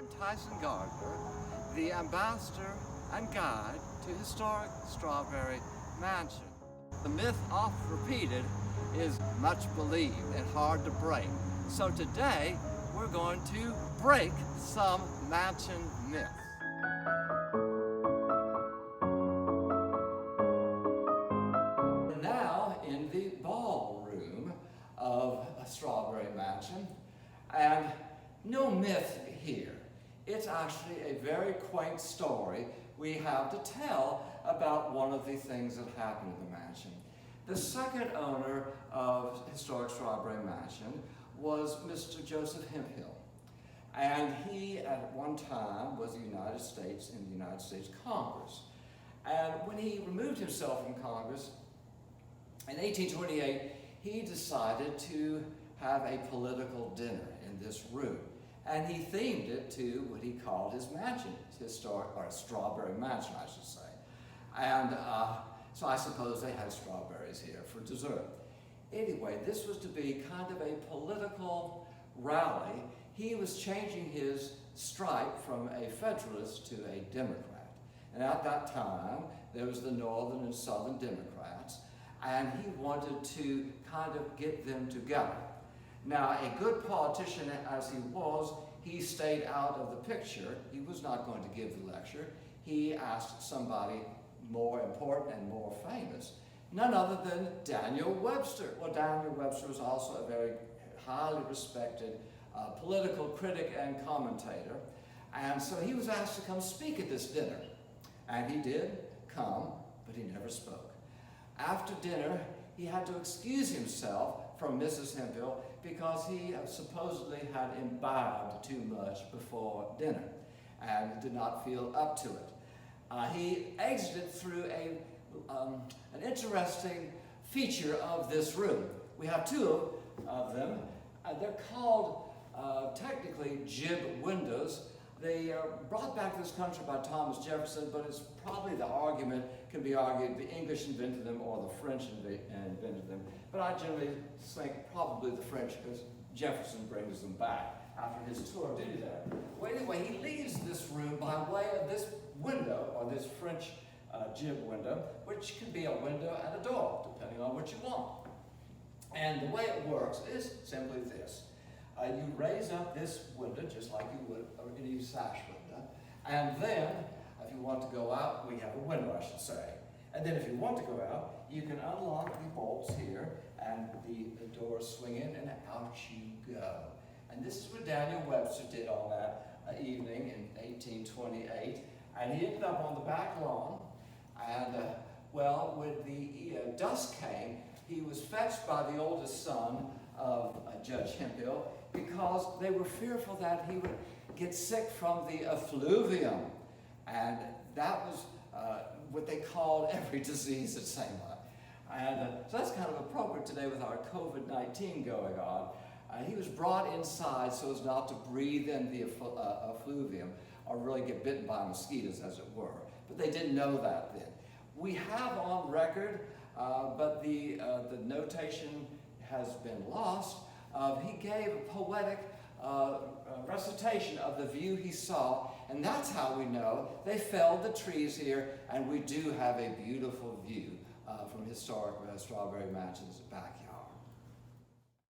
I'm Tyson Gardner, the ambassador and guide to historic Strawberry Mansion. The myth oft repeated is much believed and hard to break. So today we're going to break some mansion myths. We're now in the ballroom of a Strawberry Mansion, and no myth here. It's actually a very quaint story we have to tell about one of the things that happened in the mansion. The second owner of historic Strawberry Mansion was Mr. Joseph Hemphill. And he, at one time, was in the United States Congress. And when he removed himself from Congress, in 1828, he decided to have a political dinner in this room. And he themed it to what he called his mansion, or Strawberry Mansion, I should say. And so I suppose they had strawberries here for dessert. Anyway, this was to be kind of a political rally. He was changing his stripe from a Federalist to a Democrat. And at that time, there was the Northern and Southern Democrats, and he wanted to kind of get them together. Now, a good politician as he was, he stayed out of the picture. He was not going to give the lecture. He asked somebody more important and more famous, none other than Daniel Webster. Well, Daniel Webster was also a very highly respected political critic and commentator. And so he was asked to come speak at this dinner. And he did come, but he never spoke. After dinner, he had to excuse himself from Mrs. Hemphill because he supposedly had imbibed too much before dinner and did not feel up to it. He exited through an interesting feature of this room. We have two of them. They're called technically jib windows. They are brought back to this country by Thomas Jefferson, but it's probably the argument can be argued the English invented them or the French invented them. But I generally think probably the French, because Jefferson brings them back after his tour of duty there. Well, anyway, he leaves this room by way of this window, or this French jib window, which can be a window and a door, depending on what you want. And the way it works is simply this. You raise up this window just like you would any sash window, and then if you want to go out, we have a window, I should say. And then if you want to go out, you can unlock the bolts here, and the doors swing in, and out you go. And this is what Daniel Webster did on that evening in 1828. And he ended up on the back lawn, and well, when the dusk came, he was fetched by the oldest son of Judge Hemphill because they were fearful that he would get sick from the effluvium. And that was what they called every disease at same time. And so that's kind of appropriate today with our COVID-19 going on. He was brought inside so as not to breathe in the effluvium or really get bitten by mosquitoes, as it were. But they didn't know that then. We have on record, but the notation has been lost. He gave a poetic recitation of the view he saw, and that's how we know they felled the trees here, and we do have a beautiful view from historic Strawberry Mansion's back here.